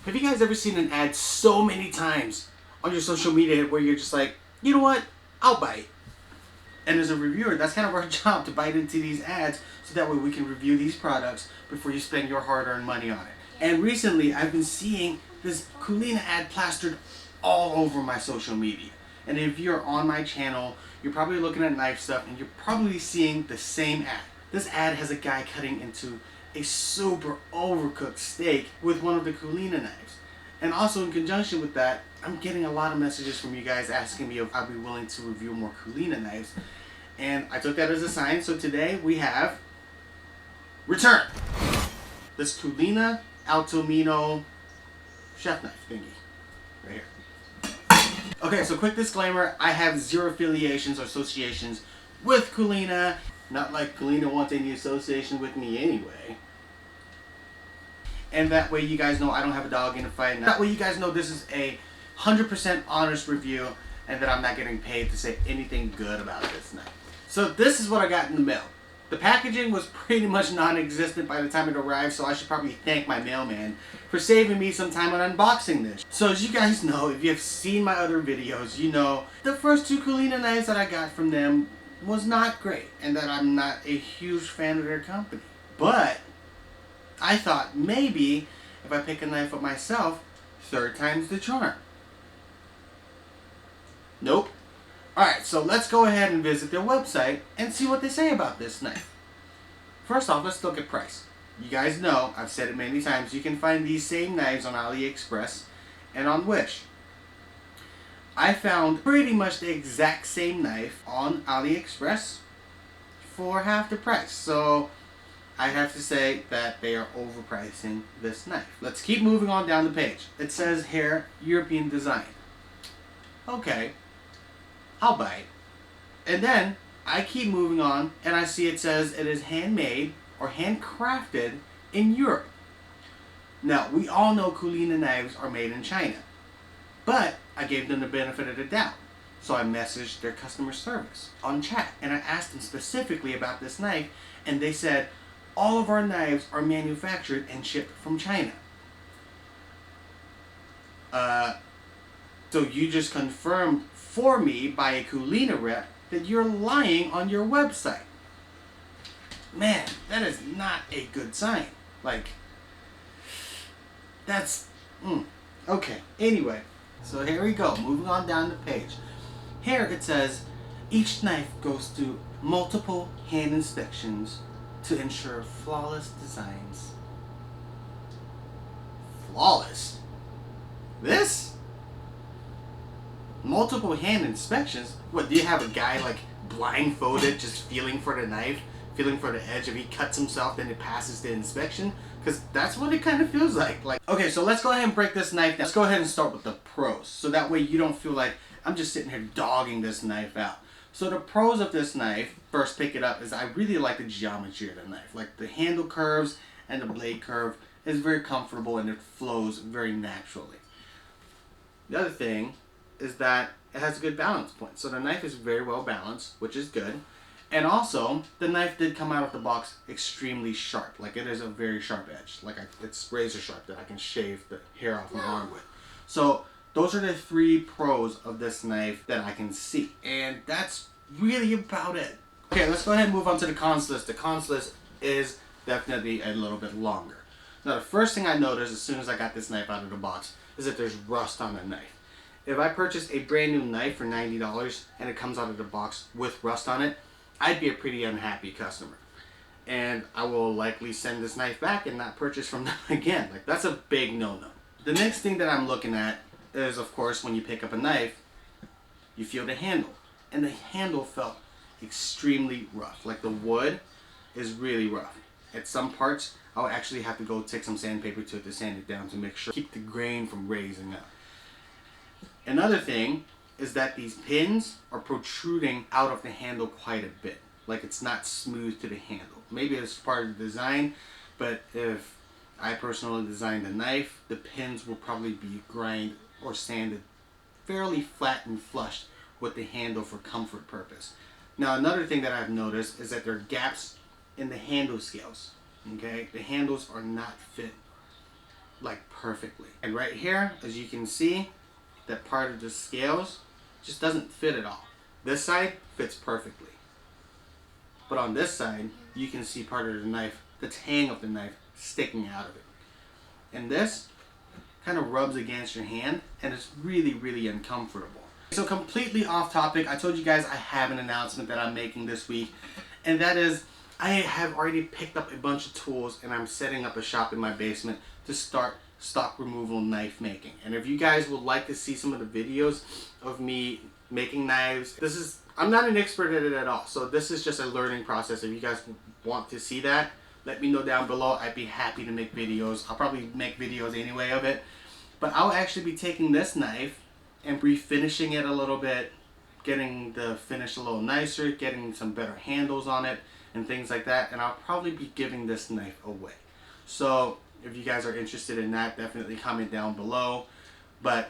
Have you guys ever seen an ad so many times on your social media where you're just like, you know what, I'll bite. And as a reviewer, that's kind of our job, to bite into these ads so that way we can review these products before you spend your hard-earned money on it. And recently, I've been seeing this Coolina ad plastered all over my social media. And if you're on my channel, you're probably looking at knife stuff and you're probably seeing the same ad. This ad has a guy cutting into a super overcooked steak with one of the Coolina knives. And also in conjunction with that, I'm getting a lot of messages from you guys asking me if I'd be willing to review more Coolina knives. And I took that as a sign, so today we have return this Coolina Altomino Chef Knife thingy right here. Okay, so quick disclaimer, I have zero affiliations or associations with Coolina. Not like Coolina wants any association with me anyway. And that way you guys know I don't have a dog in the fight. And that way you guys know this is a 100% honest review and that I'm not getting paid to say anything good about this knife. So this is what I got in the mail. The packaging was pretty much non-existent by the time it arrived, so I should probably thank my mailman for saving me some time on unboxing this. So as you guys know, if you've seen my other videos, you know the first two Coolina knives that I got from them was not great and that I'm not a huge fan of their company. But I thought maybe if I pick a knife up myself, third time's the charm. Nope. Alright, so let's go ahead and visit their website and see what they say about this knife. First off, let's look at price. You guys know, I've said it many times, you can find these same knives on AliExpress and on Wish. I found pretty much the exact same knife on AliExpress for half the price. So I have to say that they are overpricing this knife. Let's keep moving on down the page. It says here, European design. Okay, I'll buy it. And then I keep moving on and I see it says it is handmade or handcrafted in Europe. Now, we all know Coolina knives are made in China, but I gave them the benefit of the doubt. So I messaged their customer service on chat and I asked them specifically about this knife, and they said, all of our knives are manufactured and shipped from China. So you just confirmed for me by a Coolina rep that you're lying on your website. Man, that is not a good sign. Like, that's, okay. Anyway, so here we go, moving on down the page. Here it says, each knife goes through multiple hand inspections to ensure flawless designs. Flawless? This? Multiple hand inspections? What, do you have a guy like blindfolded just feeling for the knife? Feeling for the edge? If he cuts himself, then it passes the inspection? Because that's what it kind of feels like. Okay, so let's go ahead and break this knife down. Let's go ahead and start with the pros. So that way you don't feel like I'm just sitting here dogging this knife out. So the pros of this knife, first pick it up, is I really like the geometry of the knife. Like the handle curves and the blade curve is very comfortable and it flows very naturally. The other thing is that it has a good balance point. So the knife is very well balanced, which is good. And also, the knife did come out of the box extremely sharp. Like it is a very sharp edge. Like it's razor sharp that I can shave the hair off my arm with. So those are the three pros of this knife that I can see. And that's really about it. Okay, let's go ahead and move on to the cons list. The cons list is definitely a little bit longer. Now the first thing I noticed as soon as I got this knife out of the box is that there's rust on the knife. If I purchased a brand new knife for $90 and it comes out of the box with rust on it, I'd be a pretty unhappy customer. And I will likely send this knife back and not purchase from them again. Like, that's a big no-no. The next thing that I'm looking at is, of course, when you pick up a knife, you feel the handle. And the handle felt extremely rough. Like the wood is really rough. At some parts, I'll actually have to go take some sandpaper to it to sand it down to make sure, keep the grain from raising up. Another thing is that these pins are protruding out of the handle quite a bit. Like it's not smooth to the handle. Maybe it's part of the design, but if I personally designed the knife, the pins will probably be grind or sanded fairly flat and flushed with the handle for comfort purpose. Now another thing that I've noticed is that there are gaps in the handle scales. Okay, the handles are not fit like perfectly. And right here, as you can see, that part of the scales just doesn't fit at all. This side fits perfectly. But on this side, you can see part of the knife, the tang of the knife sticking out of it. And this kind of rubs against your hand and it's really, really uncomfortable. So completely off topic, I told you guys I have an announcement that I'm making this week, and that is I have already picked up a bunch of tools and I'm setting up a shop in my basement to start stock removal knife making. And if you guys would like to see some of the videos of me making knives, I'm not an expert at it at all, so this is just a learning process. If you guys want to see that, let me know down below. I'd be happy to make videos. I'll probably make videos anyway of it. But I'll actually be taking this knife and refinishing it a little bit, getting the finish a little nicer, getting some better handles on it and things like that. And I'll probably be giving this knife away. So if you guys are interested in that, definitely comment down below. But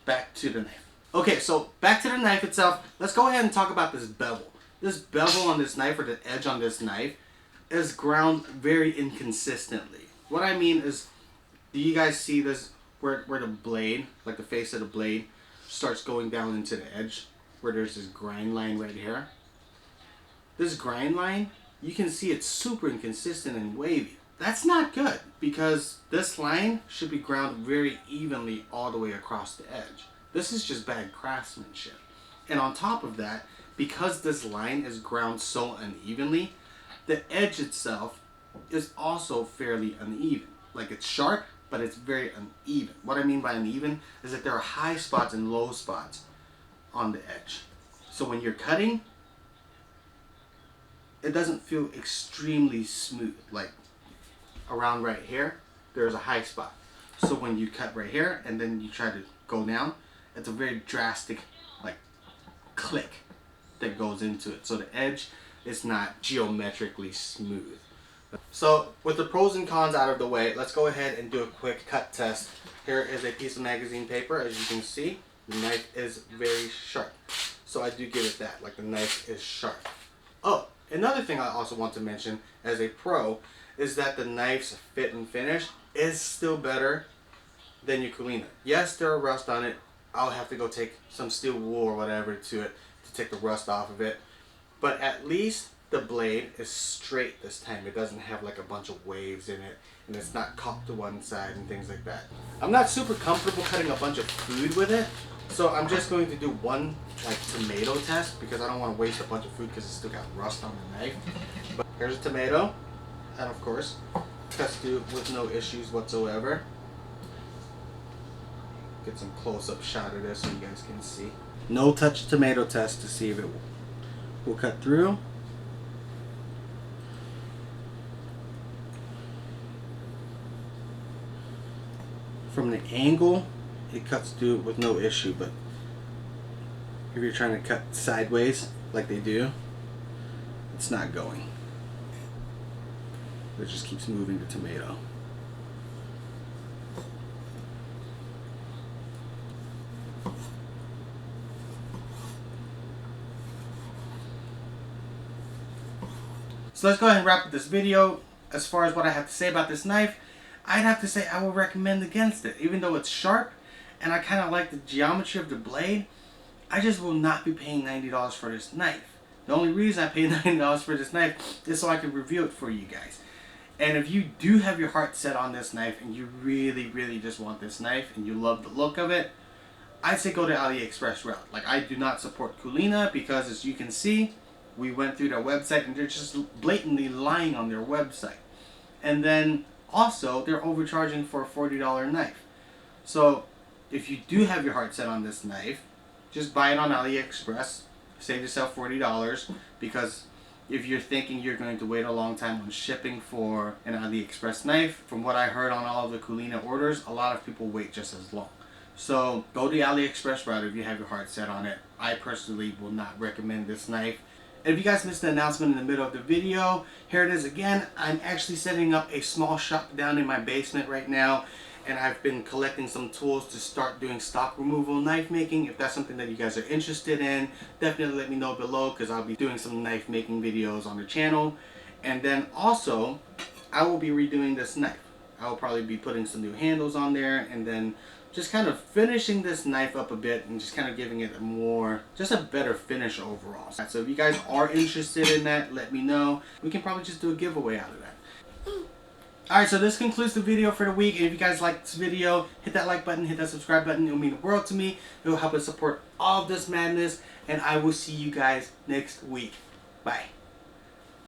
back to the knife. Okay, so back to the knife itself. Let's go ahead and talk about this bevel. This bevel on this knife, or the edge on this knife, is ground very inconsistently. What I mean is, do you guys see this where the blade, like the face of the blade, starts going down into the edge, where there's this grind line right here? This grind line, you can see it's super inconsistent and wavy. That's not good, because this line should be ground very evenly all the way across the edge. This is just bad craftsmanship. And on top of that, because this line is ground so unevenly, the edge itself is also fairly uneven. Like, it's sharp, but it's very uneven. What I mean by uneven is that there are high spots and low spots on the edge. So when you're cutting, it doesn't feel extremely smooth. Like around right here, there's a high spot. So when you cut right here and then you try to go down, it's a very drastic like click that goes into it. So the edge is not geometrically smooth. So with the pros and cons out of the way, let's go ahead and do a quick cut test. Here is a piece of magazine paper. As you can see, the knife is very sharp. So I do give it that, like the knife is sharp. Oh, another thing I also want to mention as a pro is that the knife's fit and finish is still better than your Coolina. Yes, there are rust on it. I'll have to go take some steel wool or whatever to it to take the rust off of it. But at least the blade is straight this time. It doesn't have like a bunch of waves in it, and it's not cocked to one side and things like that. I'm not super comfortable cutting a bunch of food with it, so I'm just going to do one like tomato test because I don't want to waste a bunch of food because it's still got rust on the knife. But here's a tomato, and of course, cuts through with no issues whatsoever. Get some close-up shot of this so you guys can see. No touch tomato test to see if it will cut through. From the angle, it cuts through with no issue, but if you're trying to cut sideways like they do, it's not going. It just keeps moving the tomato. So let's go ahead and wrap up this video. As far as what I have to say about this knife, I'd have to say I would recommend against it. Even though it's sharp and I kind of like the geometry of the blade, I just will not be paying $90 for this knife. The only reason I paid $90 for this knife is so I can review it for you guys. And if you do have your heart set on this knife and you really, really just want this knife and you love the look of it, I'd say go to AliExpress route. Like, I do not support Coolina because, as you can see, we went through their website and they're just blatantly lying on their website. And then also, they're overcharging for a $40 knife. So if you do have your heart set on this knife, just buy it on AliExpress. Save yourself $40, because if you're thinking you're going to wait a long time on shipping for an AliExpress knife, from what I heard on all of the Coolina orders, a lot of people wait just as long. So go the AliExpress route if you have your heart set on it. I personally will not recommend this knife. If you guys missed the announcement in the middle of the video, here it is again. I'm actually setting up a small shop down in my basement right now, and I've been collecting some tools to start doing stock removal knife making. If that's something that you guys are interested in, definitely let me know below, because I'll be doing some knife making videos on the channel. And then also, I will be redoing this knife. I'll probably be putting some new handles on there, and then just kind of finishing this knife up a bit and just kind of giving it a more, just a better finish overall. So if you guys are interested in that, let me know. We can probably just do a giveaway out of that. Alright, so this concludes the video for the week. And if you guys like this video, hit that like button, hit that subscribe button. It will mean the world to me. It will help us support all of this madness. And I will see you guys next week. Bye.